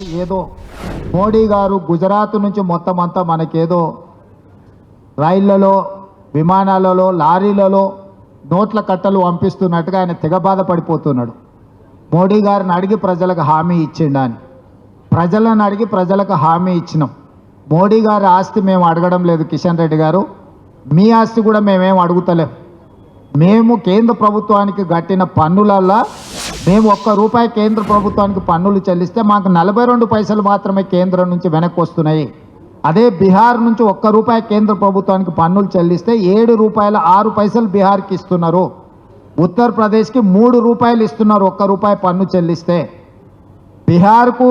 ఏదో మోడీ గారు గుజరాత్ నుంచి మొత్తం అంతా మనకేదో రైళ్లలో విమానాలలో లారీలలో నోట్ల కట్టలు పంపిస్తున్నట్టుగా ఆయన తెగ బాధపడిపోతున్నాడు. మోడీ గారిని అడిగి ప్రజలకు హామీ ఇచ్చిండా అని. ప్రజలను అడిగి ప్రజలకు హామీ ఇచ్చినాం. మోడీ గారి ఆస్తి మేము అడగడం లేదు కిషన్ రెడ్డి గారు, మీ ఆస్తి కూడా మేమేం అడుగుతలేం. మేము కేంద్ర ప్రభుత్వానికి కట్టిన పన్నులల్లా మేము ₹1 కేంద్ర ప్రభుత్వానికి పన్నులు చెల్లిస్తే మాకు 42 పైసలు మాత్రమే కేంద్రం నుంచి వెనక్కి వస్తున్నాయి. అదే బీహార్ నుంచి ₹1 కేంద్ర ప్రభుత్వానికి పన్నులు చెల్లిస్తే ₹7.06 బీహార్కి ఇస్తున్నారు. ఉత్తరప్రదేశ్కి ₹3 ఇస్తున్నారు ₹1 పన్ను చెల్లిస్తే. బీహార్కు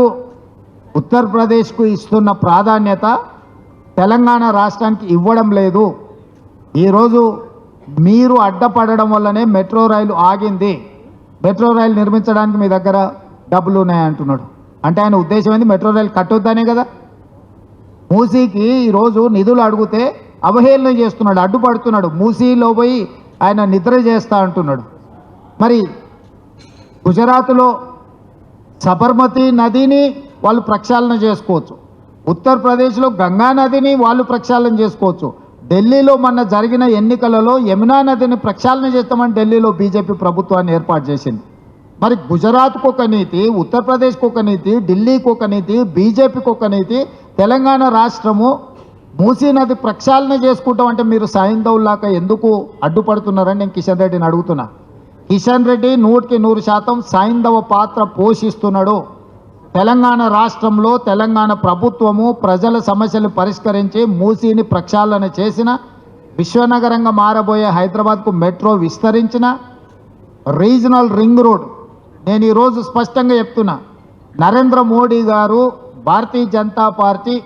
ఉత్తరప్రదేశ్కు ఇస్తున్న ప్రాధాన్యత తెలంగాణ రాష్ట్రానికి ఇవ్వడం లేదు. ఈరోజు మీరు అడ్డపడడం వల్లనే మెట్రో రైలు ఆగింది. మెట్రో రైలు నిర్మించడానికి మీ దగ్గర డబ్బులు ఉన్నాయంటున్నాడు. అంటే ఆయన ఉద్దేశం ఏంది? మెట్రో రైలు కట్టొద్దనే కదా. మూసీకి ఈరోజు నిధులు అడిగితే అవహేళన చేస్తున్నాడు, అడ్డుపడుతున్నాడు. మూసీలో పోయి ఆయన నిద్ర చేస్తా అంటున్నాడు. మరి గుజరాత్లో సబర్మతి నదిని వాళ్ళు ప్రక్షాళన చేసుకోవచ్చు, ఉత్తరప్రదేశ్లో గంగా నదిని వాళ్ళు ప్రక్షాళన చేసుకోవచ్చు. ఢిల్లీలో మొన్న జరిగిన ఎన్నికలలో యమునా నదిని ప్రక్షాళన చేస్తామని ఢిల్లీలో బీజేపీ ప్రభుత్వాన్ని ఏర్పాటు చేసింది. మరి గుజరాత్కు ఒక నీతి, ఉత్తరప్రదేశ్కు ఒక నీతి, ఢిల్లీకి ఒక నీతి, బీజేపీకి ఒక నీతి, తెలంగాణ రాష్ట్రము మూసీ నది ప్రక్షాళన చేసుకుంటామంటే మీరు సైంధవులాక ఎందుకు అడ్డుపడుతున్నారని నేను కిషన్ రెడ్డిని అడుగుతున్నా. కిషన్ రెడ్డి 100% సైంధవ పాత్ర పోషిస్తున్నాడు. తెలంగాణ రాష్ట్రంలో తెలంగాణ ప్రభుత్వము ప్రజల సమస్యలు పరిష్కరించి మూసీని ప్రక్షాళన చేసిన, విశ్వనగరంగా మారబోయే హైదరాబాద్కు మెట్రో విస్తరించిన, రీజనల్ రింగ్ రోడ్. నేను ఈరోజు స్పష్టంగా చెప్తున్నా, నరేంద్ర మోడీ గారు Bharatiya Janata party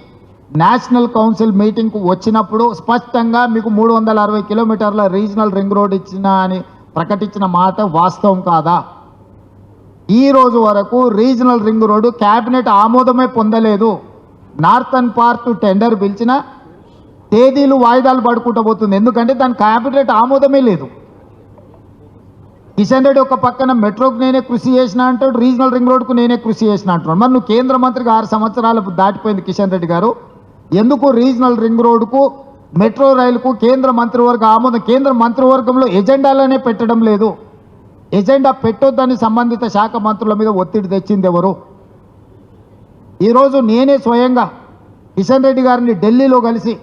national council మీటింగ్కు వచ్చినప్పుడు స్పష్టంగా మీకు 360 కిలోమీటర్ల రీజనల్ రింగ్ రోడ్ ఇచ్చిన అని ప్రకటించిన మాట వాస్తవం కాదా? ఈ రోజు వరకు రీజనల్ రింగ్ రోడ్డు క్యాబినెట్ ఆమోదమే పొందలేదు. నార్థన్ పార్ట్ టెండర్ పిలిచిన తేదీలు వాయిదాలు పడుకుంటూ పోతుంది. ఎందుకంటే దాని క్యాబినెట్ ఆమోదమే లేదు. కిషన్ రెడ్డి ఒక పక్కన మెట్రోకు నేనే కృషి చేసిన అంటాడు, రీజనల్ రింగ్ రోడ్కు నేనే కృషి చేసిన అంటున్నాడు. మరి నువ్వు కేంద్ర మంత్రికి 6 సంవత్సరాలు దాటిపోయింది కిషన్ రెడ్డి గారు. ఎందుకు రీజనల్ రింగ్ రోడ్డుకు మెట్రో రైలుకు కేంద్ర మంత్రివర్గ ఆమోదం, కేంద్ర మంత్రివర్గంలో ఎజెండాలనే పెట్టడం లేదు? ఎజెండా పెట్టొద్దని సంబంధిత శాఖ మంత్రుల మీద ఒత్తిడి తెచ్చింది ఎవరు? ఈరోజు నేనే స్వయంగా కిషన్ రెడ్డి గారిని ఢిల్లీలో కలిసి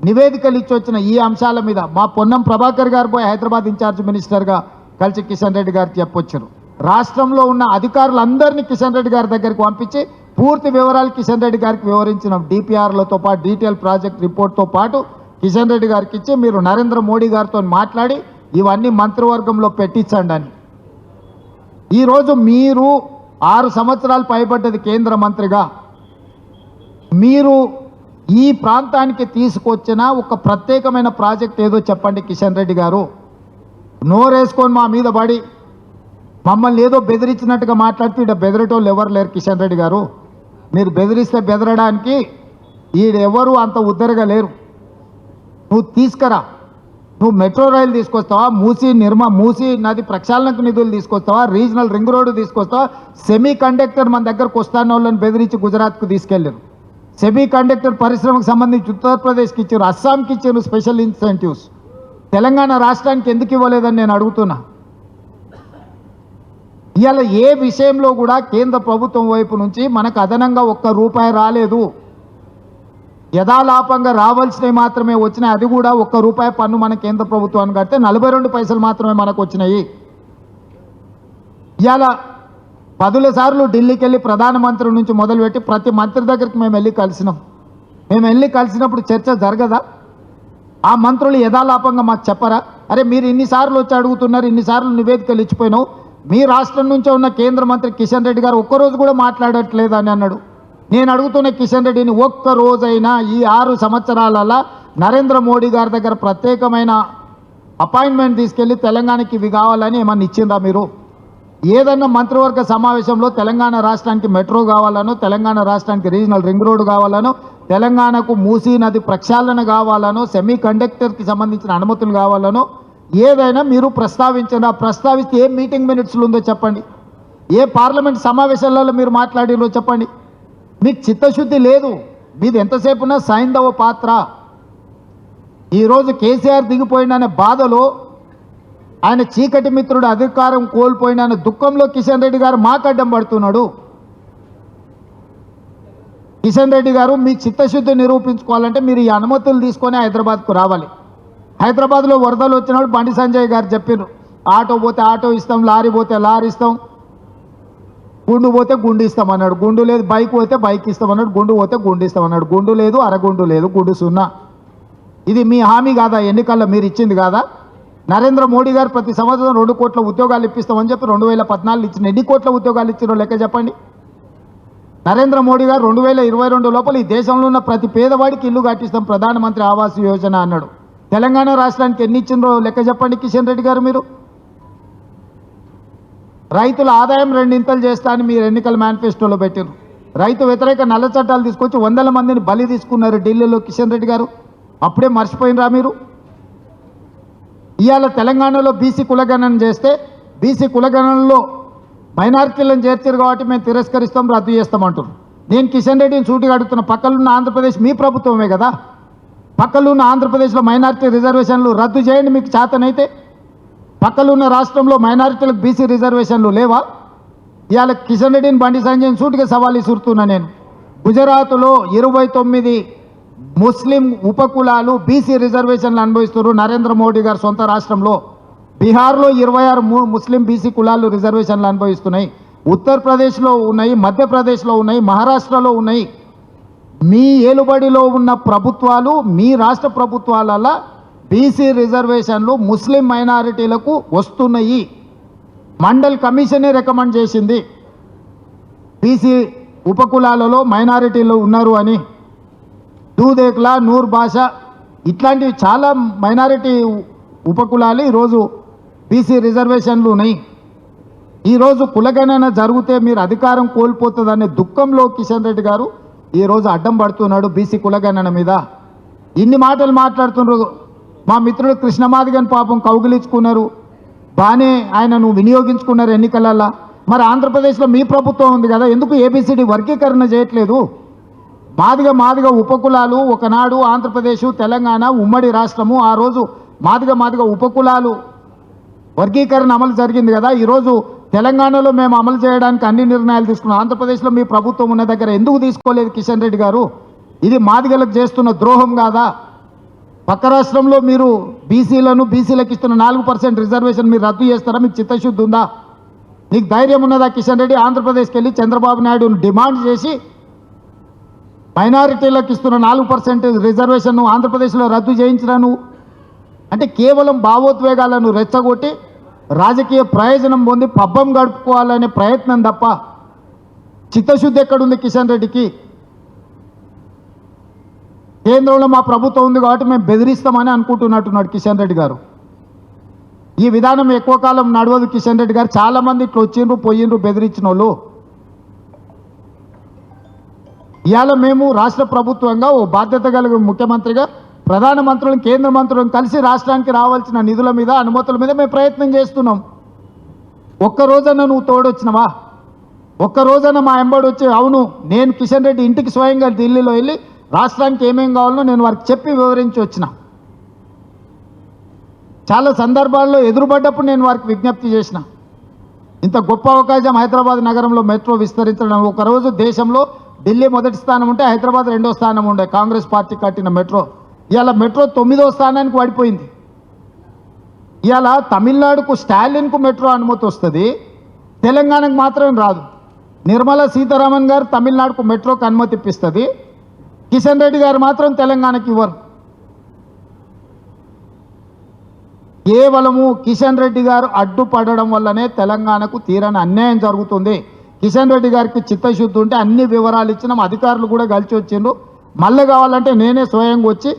నివేదికలు ఇచ్చొచ్చిన ఈ అంశాల మీద. మా పొన్నం ప్రభాకర్ గారు పోయి హైదరాబాద్ ఇన్ఛార్జ్ మినిస్టర్గా కలిసి కిషన్ రెడ్డి గారికి చెప్పొచ్చారు. రాష్ట్రంలో ఉన్న అధికారులందరినీ కిషన్ రెడ్డి గారి దగ్గరికి పంపించి పూర్తి వివరాలు కిషన్ రెడ్డి గారికి వివరించిన, డిపిఆర్లతో పాటు డీటెయిల్ ప్రాజెక్ట్ రిపోర్ట్తో పాటు కిషన్ రెడ్డి గారికి ఇచ్చి మీరు నరేంద్ర మోడీ గారితో మాట్లాడి ఇవన్నీ మంత్రివర్గంలో పెట్టించండి అని. ఈరోజు మీరు 6 సంవత్సరాలు పైబడ్డది కేంద్ర మంత్రిగా, మీరు ఈ ప్రాంతానికి తీసుకొచ్చిన ఒక ప్రత్యేకమైన ప్రాజెక్ట్ ఏదో చెప్పండి కిషన్ రెడ్డి గారు. నోరేసుకొని మా మీద పడి మమ్మల్ని ఏదో బెదిరించినట్టుగా మాట్లాడుతూ ఇక్కడ బెదిరేటోళ్ళు ఎవరు లేరు కిషన్ రెడ్డి గారు. మీరు బెదిరిస్తే బెదరడానికి ఈడెవరు అంత ఉద్దరగా లేరు. నువ్వు తీసుకురా, నువ్వు మెట్రో రైలు తీసుకొస్తావా, మూసీ నది ప్రక్షాళనకు నిధులు తీసుకొస్తావా, రీజనల్ రింగ్ రోడ్డు తీసుకొస్తావా? సెమీ కండక్టర్ మన దగ్గరకు వస్తాన వాళ్ళని బెదిరించి గుజరాత్కు తీసుకెళ్ళారు. సెమీ కండక్టర్ పరిశ్రమకు సంబంధించి ఉత్తరప్రదేశ్కి ఇచ్చారు, అస్సాంకి ఇచ్చారు స్పెషల్ ఇన్సెంటివ్స్. తెలంగాణ రాష్ట్రానికి ఎందుకు ఇవ్వలేదని నేను అడుగుతున్నా. ఇవాళ ఏ విషయంలో కూడా కేంద్ర ప్రభుత్వం వైపు నుంచి మనకు అదనంగా ₹1 రాలేదు. యథాలాపంగా రావాల్సినవి మాత్రమే వచ్చినాయి. అది కూడా ₹1 పన్ను మన కేంద్ర ప్రభుత్వానికి కడితే 42 పైసలు మాత్రమే మనకు వచ్చినాయి. ఇవాళ 10 సార్లు ఢిల్లీకి వెళ్ళి ప్రధానమంత్రి నుంచి మొదలుపెట్టి ప్రతి మంత్రి దగ్గరికి మేము వెళ్ళి కలిసినాం. మేము వెళ్ళి కలిసినప్పుడు చర్చ జరగదా? ఆ మంత్రులు యథాలాపంగా మాకు చెప్పరా? అరే మీరు ఇన్నిసార్లు వచ్చి అడుగుతున్నారు, ఇన్నిసార్లు నివేదికలు ఇచ్చిపోయినావు, మీ రాష్ట్రం నుంచే ఉన్న కేంద్ర మంత్రి కిషన్ రెడ్డి గారు ఒక్కరోజు కూడా మాట్లాడట్లేదు అని అన్నాడు. నేను అడుగుతున్న కిషన్ రెడ్డిని, ఒక్కరోజైనా ఈ 6 సంవత్సరాలలో నరేంద్ర మోడీ గారి దగ్గర ప్రత్యేకమైన అపాయింట్మెంట్ తీసుకెళ్ళి తెలంగాణకి ఇవి కావాలని ఏమన్నా ఇచ్చిందా మీరు? ఏదన్నా మంత్రివర్గ సమావేశంలో తెలంగాణ రాష్ట్రానికి మెట్రో కావాలనో, తెలంగాణ రాష్ట్రానికి రీజనల్ రింగ్ రోడ్డు కావాలనో, తెలంగాణకు మూసీ నది ప్రక్షాళన కావాలనో, సెమీ కండక్టర్కి సంబంధించిన అనుమతులు కావాలనో ఏదైనా మీరు ప్రస్తావించండి. ఆ ప్రస్తావిస్తే ఏ మీటింగ్ మినిట్స్లో ఉందో చెప్పండి, ఏ పార్లమెంట్ సమావేశాలలో మీరు మాట్లాడినో చెప్పండి. మీకు చిత్తశుద్ధి లేదు. మీది ఎంతసేపు ఉన్నా సైంధవ పాత్ర. ఈరోజు కేసీఆర్ దిగిపోయిననే బాధలో, ఆయన చీకటి మిత్రుడు అధికారం కోల్పోయిన దుఃఖంలో కిషన్ రెడ్డి గారు మాకు అడ్డం పడుతున్నాడు. కిషన్ రెడ్డి గారు మీ చిత్తశుద్ధి నిరూపించుకోవాలంటే మీరు ఈ అనుమతులు తీసుకొని హైదరాబాద్కు రావాలి. హైదరాబాద్లో వరదలు వచ్చినప్పుడు బండి సంజయ్ గారు చెప్పారు, ఆటో పోతే ఆటో ఇస్తాం, లారీ పోతే లారీ ఇస్తాం, గుండు పోతే గుండు ఇస్తామన్నాడు. గుండు లేదు. బైక్ పోతే బైక్ ఇస్తామన్నాడు. గుండు పోతే గుండు ఇస్తామన్నాడు. గుండు లేదు, అరగుండు లేదు, గుండు సున్నా. ఇది మీ హామీ కాదా? ఎన్నికల్లో మీరు ఇచ్చింది కాదా? నరేంద్ర మోడీ గారు ప్రతి సంవత్సరం 2 కోట్ల ఉద్యోగాలు ఇప్పిస్తామని చెప్పి 2014 ఇచ్చిన ఎన్ని కోట్ల ఉద్యోగాలు ఇచ్చినో లెక్క చెప్పండి. నరేంద్ర మోడీ గారు 2022 లోపల ఈ దేశంలో ఉన్న ప్రతి పేదవాడికి ఇల్లు కట్టిస్తాం, ప్రధానమంత్రి ఆవాస్ యోజన అన్నాడు. తెలంగాణ రాష్ట్రానికి ఎన్ని ఇచ్చిండ్రో లెక్క చెప్పండి కిషన్ రెడ్డి గారు. మీరు రైతుల ఆదాయం 2 చేస్తా అని మీరు ఎన్నికల మేనిఫెస్టోలో పెట్టారు. రైతు వ్యతిరేక నల్ల చట్టాలు తీసుకొచ్చి 100 మందిని బలి తీసుకున్నారు ఢిల్లీలో కిషన్ రెడ్డి గారు. అప్పుడే మర్చిపోయినరా మీరు? ఇవాళ తెలంగాణలో బీసీ కులగణన చేస్తే బీసీ కులగణనలో మైనారిటీలను చేర్చారు కాబట్టి మేము తిరస్కరిస్తాం, రద్దు చేస్తామంటారు. నేను కిషన్ రెడ్డిని సూటిగా అడుగుతున్న, పక్కలున్న ఆంధ్రప్రదేశ్ మీ ప్రభుత్వమే కదా. పక్కలున్న ఆంధ్రప్రదేశ్లో మైనారిటీ రిజర్వేషన్లు రద్దు చేయండి మీకు చేతనైతే. పక్కలున్న రాష్ట్రంలో మైనారిటీలకు బీసీ రిజర్వేషన్లు లేవా? ఇవాళ కిషన్ రెడ్డిని బండి సంజయ్ సూటిగా సవాల్ ఇసురుతున్నా నేను. గుజరాత్లో 29 ముస్లిం ఉపకులాలు బీసీ రిజర్వేషన్లు అనుభవిస్తున్నారు నరేంద్ర మోడీ గారు సొంత రాష్ట్రంలో. బీహార్లో 26 ముస్లిం బీసీ కులాలు రిజర్వేషన్లు అనుభవిస్తున్నాయి. ఉత్తరప్రదేశ్లో ఉన్నాయి, మధ్యప్రదేశ్లో ఉన్నాయి, మహారాష్ట్రలో ఉన్నాయి. మీ ఏలుబడిలో ఉన్న ప్రభుత్వాలు, మీ రాష్ట్ర ప్రభుత్వాల బీసీ రిజర్వేషన్లు ముస్లిం మైనారిటీలకు వస్తున్నాయి. మండల్ కమిషనే రికమెండ్ చేసింది బీసీ ఉపకులాలలో మైనారిటీలు ఉన్నారు అని. దూదేక్లా, నూర్ భాష ఇట్లాంటివి చాలా మైనారిటీ ఉపకులాలు ఈరోజు బీసీ రిజర్వేషన్లు ఉన్నాయి. ఈరోజు కులగణన జరిగితే మీరు అధికారం కోల్పోతుందనే దుఃఖంలో కిషన్ రెడ్డి గారు ఈరోజు అడ్డం పడుతున్నాడు బీసీ కులగణన మీద. ఇన్ని మాటలు మాట్లాడుతున్నారు. మా మిత్రుడు కృష్ణమాదిగని పాపం కౌగిలించుకున్నారు, బాగానే ఆయనను వినియోగించుకున్నారు ఎన్నికలల్లో. మరి ఆంధ్రప్రదేశ్లో మీ ప్రభుత్వం ఉంది కదా, ఎందుకు ఏబిసిడి వర్గీకరణ చేయట్లేదు? మాదిగ ఉపకులాలు ఒకనాడు ఆంధ్రప్రదేశ్, తెలంగాణ ఉమ్మడి రాష్ట్రము, ఆ రోజు మాదిగ ఉపకులాలు వర్గీకరణ అమలు జరిగింది కదా. ఈరోజు తెలంగాణలో మేము అమలు చేయడానికి అన్ని నిర్ణయాలు తీసుకున్నాం. ఆంధ్రప్రదేశ్లో మీ ప్రభుత్వం ఉన్న దగ్గర ఎందుకు తీసుకోలేదు కిషన్ రెడ్డి గారు? ఇది మాదిగలకు చేస్తున్న ద్రోహం కాదా? పక్క రాష్ట్రంలో మీరు బీసీలకు ఇస్తున్న 4% రిజర్వేషన్ మీరు రద్దు చేస్తారా? మీకు చిత్తశుద్ధి ఉందా? నీకు ధైర్యం ఉన్నదా కిషన్ రెడ్డి? ఆంధ్రప్రదేశ్కి వెళ్ళి చంద్రబాబు నాయుడును డిమాండ్ చేసి మైనారిటీలకు ఇస్తున్న 4% రిజర్వేషన్ ఆంధ్రప్రదేశ్లో రద్దు చేయించరా నువ్వు? అంటే కేవలం భావోద్వేగాలను రెచ్చగొట్టి రాజకీయ ప్రయోజనం పొంది పబ్బం గడుపుకోవాలనే ప్రయత్నం తప్ప చిత్తశుద్ధి ఎక్కడుంది కిషన్ రెడ్డికి? కేంద్రంలో మా ప్రభుత్వం ఉంది కాబట్టి మేము బెదిరిస్తామని అనుకుంటున్నట్టున్నాడు కిషన్ రెడ్డి గారు. ఈ విధానం ఎక్కువ కాలం నడవదు కిషన్ రెడ్డి గారు. చాలామంది ఇట్లా వచ్చిండ్రు పోయిండ్రు బెదిరించిన వాళ్ళు. ఇవాళ మేము రాష్ట్ర ప్రభుత్వంగా ఓ బాధ్యత కలిగిన ముఖ్యమంత్రిగా ప్రధానమంత్రులను, కేంద్ర మంత్రులను కలిసి రాష్ట్రానికి రావాల్సిన నిధుల మీద, అనుమతుల మీద మేము ప్రయత్నం చేస్తున్నాం. ఒక్కరోజన్నా నువ్వు తోడొచ్చినవా? ఒక్కరోజన్నా మా ఎంబడి వచ్చి, అవును నేను కిషన్ రెడ్డి ఇంటికి స్వయంగా ఢిల్లీలో వెళ్ళి రాష్ట్రానికి ఏమేం కావాలో నేను వారికి చెప్పి వివరించి వచ్చిన. చాలా సందర్భాల్లో ఎదురుపడ్డప్పుడు నేను వారికి విజ్ఞప్తి చేసిన. ఇంత గొప్ప అవకాశం హైదరాబాద్ నగరంలో మెట్రో విస్తరించడం. ఒకరోజు దేశంలో ఢిల్లీ మొదటి స్థానం ఉంటే హైదరాబాద్ 2వ స్థానం ఉండే కాంగ్రెస్ పార్టీ కట్టిన మెట్రో. ఇవాళ మెట్రో 9వ స్థానానికి పడిపోయింది. ఇవాళ తమిళనాడుకు స్టాలిన్కు మెట్రో అనుమతి వస్తుంది, తెలంగాణకు మాత్రం రాదు. నిర్మలా సీతారామన్ గారు తమిళనాడుకు మెట్రోకి అనుమతి ఇప్పిస్తుంది, కిషన్ రెడ్డి గారు మాత్రం తెలంగాణకి ఇవ్వరు. కేవలము కిషన్ రెడ్డి గారు అడ్డుపడడం వల్లనే తెలంగాణకు తీరని అన్యాయం జరుగుతుంది. కిషన్ రెడ్డి గారికి చిత్తశుద్ధి ఉంటే అన్ని వివరాలు ఇచ్చినాం, అధికారులు కూడా కలిసి వచ్చిండ్రు. మళ్ళీ కావాలంటే నేనే స్వయంగా వచ్చి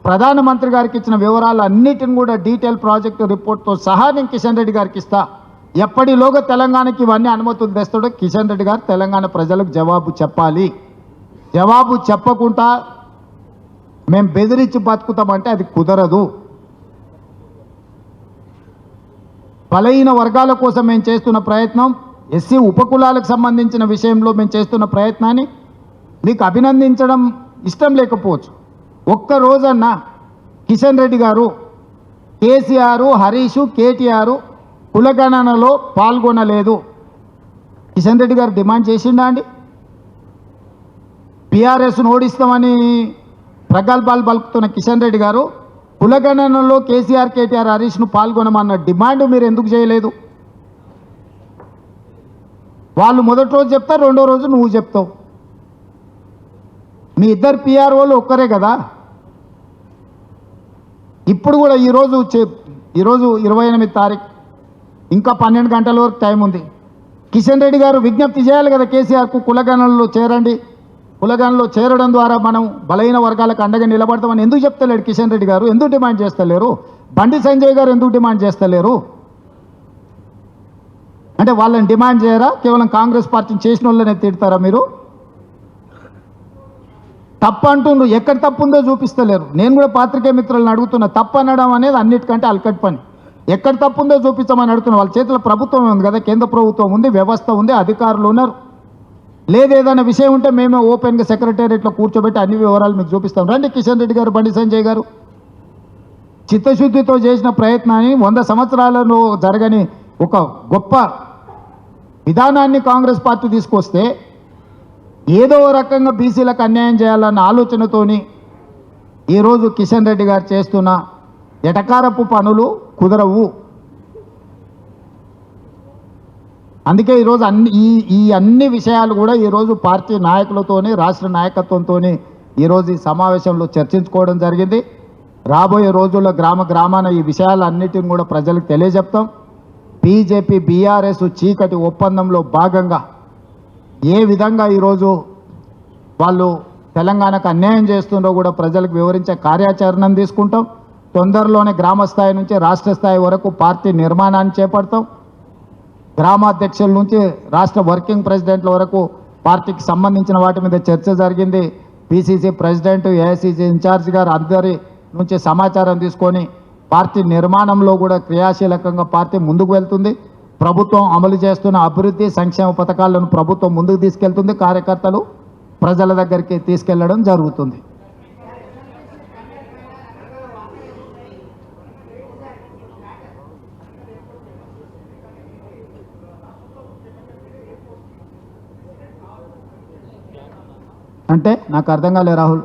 ప్రధానమంత్రి గారికి ఇచ్చిన వివరాలు అన్నిటిని కూడా డీటెయిల్ ప్రాజెక్టు రిపోర్ట్తో సహా నేను కిషన్ రెడ్డి గారికి ఇస్తా. ఎప్పటిలోగా తెలంగాణకి ఇవన్నీ అనుమతులు తెస్తాడో కిషన్ రెడ్డి గారు తెలంగాణ ప్రజలకు జవాబు చెప్పాలి. జవాబు చెప్పకుండా మేము బెదిరించి బతుకుతామంటే అది కుదరదు. బలహీన వర్గాల కోసం మేము చేస్తున్న ప్రయత్నం, ఎస్సీ ఉపకులాలకు సంబంధించిన విషయంలో మేము చేస్తున్న ప్రయత్నాన్ని మీకు అభినందించడం ఇష్టం లేకపోవచ్చు. ఒక్క రోజన్నా కిషన్ రెడ్డి గారు కేసీఆర్, హరీష్, కేటీఆర్ కులగణనలో పాల్గొనలేదు కిషన్ రెడ్డి గారు డిమాండ్ చేసిండా అండి? బీఆర్ఎస్ను ఓడిస్తామని ప్రగల్భాలు పలుకుతున్న కిషన్ రెడ్డి గారు కులగణనలో కేసీఆర్, కేటీఆర్, హరీష్ను పాల్గొనమన్న డిమాండ్ మీరు ఎందుకు చేయలేదు? వాళ్ళు మొదటి రోజు చెప్తారు, రెండో రోజు నువ్వు చెప్తావు. మీ ఇద్దరు పిఆర్ఓలు ఒక్కరే కదా. ఇప్పుడు కూడా ఈరోజు 28 తారీఖు, ఇంకా 12 గంటల వరకు టైం ఉంది. కిషన్ రెడ్డి గారు విజ్ఞప్తి చేయాలి కదా కేసీఆర్కు, కులగణనలో చేరండి, కులగణనలో చేరడం ద్వారా మనం బలహీన వర్గాలకు అండగా నిలబడతామని ఎందుకు చెప్తలేడు కిషన్ రెడ్డి గారు? ఎందుకు డిమాండ్ చేస్తలేరు? బండి సంజయ్ గారు ఎందుకు డిమాండ్ చేస్తలేరు? అంటే వాళ్ళని డిమాండ్ చేయరా? కేవలం కాంగ్రెస్ పార్టీని చేసిన వాళ్ళనే తిడతారా మీరు? తప్పు అంటుండ్రు, ఎక్కడ తప్పు ఉందో చూపిస్తలేరు. నేను కూడా పాత్రికేయ మిత్రులను అడుగుతున్నా, తప్పు అనడం అనేది అన్నిటికంటే అలకట్ పని. ఎక్కడ తప్పు ఉందో చూపించమని అడుగుతున్నా. వాళ్ళ చేతిలో ప్రభుత్వం ఉంది కదా, కేంద్ర ప్రభుత్వం ఉంది, వ్యవస్థ ఉంది, అధికారులు ఉన్నారు. లేదు ఏదైనా విషయం ఉంటే మేమే ఓపెన్గా సెక్రటేరియట్లో కూర్చోబెట్టి అన్ని వివరాలు మీకు చూపిస్తాం. రండి కిషన్ రెడ్డి గారు, బండి సంజయ్ గారు. చిత్తశుద్ధితో చేసిన ప్రయత్నాన్ని 100 సంవత్సరాలలో జరగని ఒక గొప్ప విధానాన్ని కాంగ్రెస్ పార్టీ తీసుకొస్తే ఏదో రకంగా బీసీలకు అన్యాయం చేయాలన్న ఆలోచనతోని ఈరోజు కిషన్ రెడ్డి గారు చేస్తున్న ఎటకారపు పనులు కుదరవు. అందుకే ఈరోజు అన్ని విషయాలు కూడా ఈరోజు పార్టీ నాయకులతోని, రాష్ట్ర నాయకత్వంతో ఈరోజు ఈ సమావేశంలో చర్చించుకోవడం జరిగింది. రాబోయే రోజుల్లో గ్రామాన ఈ విషయాలన్నిటిని కూడా ప్రజలకు తెలియజెప్తాం. బీజేపీ బీఆర్ఎస్ చీకటి ఒప్పందంలో భాగంగా ఏ విధంగా ఈరోజు వాళ్ళు తెలంగాణకు అన్యాయం చేస్తుండో కూడా ప్రజలకు వివరించే కార్యాచరణను తీసుకుంటాం. తొందరలోనే గ్రామ స్థాయి నుంచి రాష్ట్ర స్థాయి వరకు పార్టీ నిర్మాణాన్ని చేపడతాం. గ్రామాధ్యక్షుల నుంచి రాష్ట్ర వర్కింగ్ ప్రెసిడెంట్ల వరకు పార్టీకి సంబంధించిన వాటి మీద చర్చ జరిగింది. పిసిసి ప్రెసిడెంట్, ఏఐసిసి ఇన్ఛార్జ్ గారు అందరి నుంచి సమాచారం తీసుకొని పార్టీ నిర్మాణంలో కూడా క్రియాశీలకంగా పార్టీ ముందుకు వెళ్తుంది. ప్రభుత్వం అమలు చేస్తున్న అభివృద్ధి సంక్షేమ పథకాలను ప్రభుత్వం ముందుకు తీసుకెళ్తుంది. కార్యకర్తలు ప్రజల దగ్గరికి తీసుకెళ్లడం జరుగుతుంది. అంటే నాకు అర్థం కాలే రాహుల్.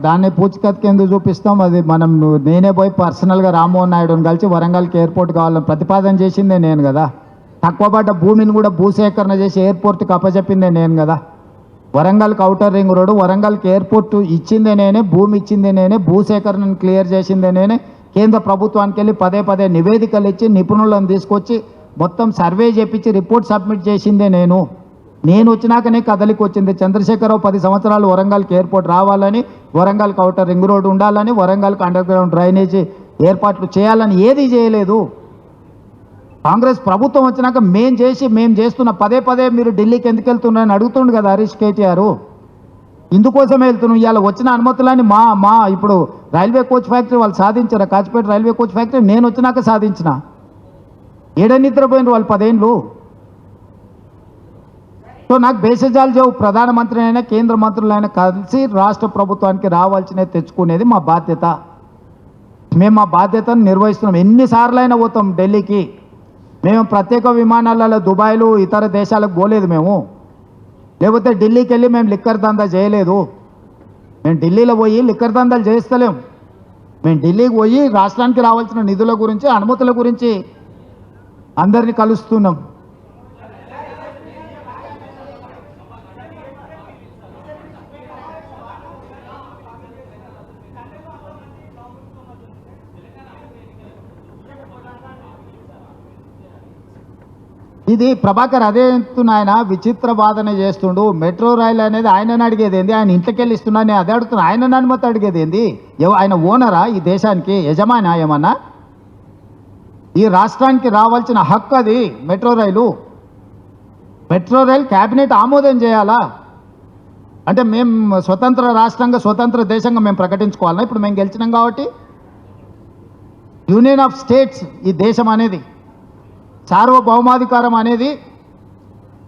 దాన్ని పూచికత్తుకి ఎందుకు చూపిస్తాం? అది నేనే పోయి పర్సనల్గా రామ్మోహన్ నాయుడుని కలిసి వరంగల్కి ఎయిర్పోర్ట్ కావాలని ప్రతిపాదన చేసిందే నేను కదా. తక్కువ పడ్డ భూమిని కూడా భూసేకరణ చేసి ఎయిర్పోర్ట్కి అప్పచెప్పిందే నేను కదా. వరంగల్కి ఔటర్ రింగ్ రోడ్డు, వరంగల్కి ఎయిర్పోర్ట్ ఇచ్చిందే నేనే, భూమి ఇచ్చిందే నేనే, భూసేకరణను క్లియర్ చేసిందే నేనే. కేంద్ర ప్రభుత్వానికి వెళ్ళి పదే నివేదికలు ఇచ్చి నిపుణులను తీసుకొచ్చి మొత్తం సర్వే చేపించి రిపోర్ట్ సబ్మిట్ చేసిందే నేను వచ్చినాకనే కదలికి వచ్చింది. చంద్రశేఖరరావు 10 సంవత్సరాలు వరంగల్కి ఎయిర్పోర్ట్ రావాలని, వరంగల్కి ఔటర్ రింగ్ రోడ్డు ఉండాలని, వరంగల్కి అండర్ గ్రౌండ్ డ్రైనేజీ ఏర్పాట్లు చేయాలని ఏది చేయలేదు. కాంగ్రెస్ ప్రభుత్వం వచ్చినాక మేము చేస్తున్న పదే మీరు ఢిల్లీకి ఎందుకు వెళ్తున్నారని అడుగుతుండు కదా హరీష్, కేటీఆర్. ఇందుకోసమే వెళ్తున్నాం. ఇవాళ వచ్చిన అనుమతులని మా ఇప్పుడు రైల్వే కోచ్ ఫ్యాక్టరీ వాళ్ళు సాధించారు. కాచిపేట రైల్వే కోచ్ ఫ్యాక్టరీ నేను వచ్చినాక సాధించిన. ఏడ నిద్రపోయినారు వాళ్ళు 10 ఏళ్ళు. సో నాకు బేసజాలు చెవు. ప్రధానమంత్రి అయినా కేంద్ర మంత్రులైనా కలిసి రాష్ట్ర ప్రభుత్వానికి రావాల్సినవి తెచ్చుకునేది మా బాధ్యత. మేము మా బాధ్యతను నిర్వహిస్తున్నాం. ఎన్నిసార్లు అయినా పోతాం ఢిల్లీకి. మేము ప్రత్యేక విమానాలలో దుబాయ్లు ఇతర దేశాలకు పోలేదు మేము. లేకపోతే ఢిల్లీకి వెళ్ళి మేము లిక్కర్ దందా చేయలేదు. మేము ఢిల్లీలో పోయి లిక్కర్ దందాలు చేస్తలేం. మేము ఢిల్లీకి పోయి రాష్ట్రానికి రావాల్సిన నిధుల గురించి, అనుమతుల గురించి అందరినీ కలుస్తున్నాం. ఇది ప్రభాకర్ అదే ఆయన విచిత్ర వాదన చేస్తుండు. మెట్రో రైలు అనేది ఆయనని అడిగేది ఏంది? ఆయన ఇంట్లోకి వెళ్ళి ఇస్తున్నా నేను అదే అడుగుతున్నా. ఆయన అనుమతి అడిగేది ఏంది? ఆయన ఓనరా ఈ దేశానికి? యజమానా ఏమన్నా? ఈ రాష్ట్రానికి రావాల్సిన హక్కు అది మెట్రో రైలు. మెట్రో రైలు క్యాబినెట్ ఆమోదం చేయాలా? అంటే మేము స్వతంత్ర రాష్ట్రంగా, స్వతంత్ర దేశంగా మేము ప్రకటించుకోవాలన్నా? ఇప్పుడు మేము గెలిచినాం కాబట్టి యూనియన్ ఆఫ్ స్టేట్స్ ఈ దేశం అనేది. సార్వభౌమాధికారం అనేది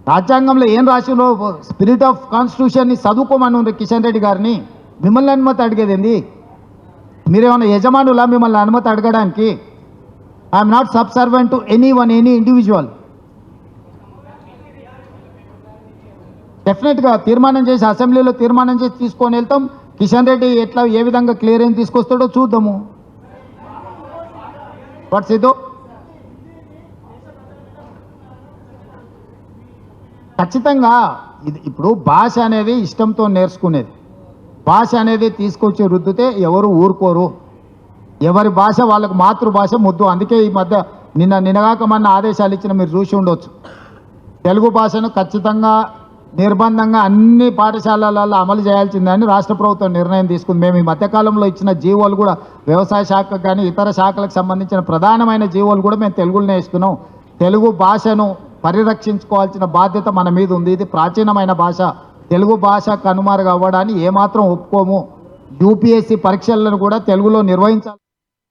రాజ్యాంగంలో ఏం రాసిందో స్పిరిట్ ఆఫ్ కాన్స్టిట్యూషన్ని చదువుకోమని కిషన్ రెడ్డి గారిని మిమ్మల్ని అనుమతి అడిగేది ఏంది? మీరేమన్నా యజమానులా మిమ్మల్ని అనుమతి అడగడానికి? I'm not subservient to any individual. డెఫినెట్గా తీర్మానం చేసి అసెంబ్లీలో తీర్మానం చేసి తీసుకొని వెళ్తాం. కిషన్ రెడ్డి ఎట్లా ఏ విధంగా క్లియరెన్స్ తీసుకొస్తాడో చూద్దాము. వాట్స్ ఇదో ఖచ్చితంగా ఇది ఇప్పుడు భాష అనేది ఇష్టంతో నేర్చుకునేది. భాష అనేది తీసుకొచ్చి రుద్దితే ఎవరు ఊరుకోరు. ఎవరి భాష వాళ్ళకు మాతృభాష ముద్దు. అందుకే ఈ మధ్య నిన్నగాక మొన్న ఆదేశాలు ఇచ్చిన మీరు చూసి ఉండొచ్చు. తెలుగు భాషను ఖచ్చితంగా నిర్బంధంగా అన్ని పాఠశాలలలో అమలు చేయాల్సిందని రాష్ట్ర ప్రభుత్వం నిర్ణయం తీసుకుంది. మేము ఈ మధ్యకాలంలో ఇచ్చిన జీవోలు కూడా వ్యవసాయ శాఖకు కానీ ఇతర శాఖలకు సంబంధించిన ప్రధానమైన జీవోలు కూడా మేము తెలుగులోనే ఇస్తున్నాం. తెలుగు భాషను పరిరక్షించుకోవాల్సిన బాధ్యత మన మీద ఉంది. ఇది ప్రాచీనమైన భాష. తెలుగు భాష కనుమరుగు అవ్వడాన్ని ఏమాత్రం ఒప్పుకోము. యూపీఎస్సీ పరీక్షలను కూడా తెలుగులో నిర్వహించాలి.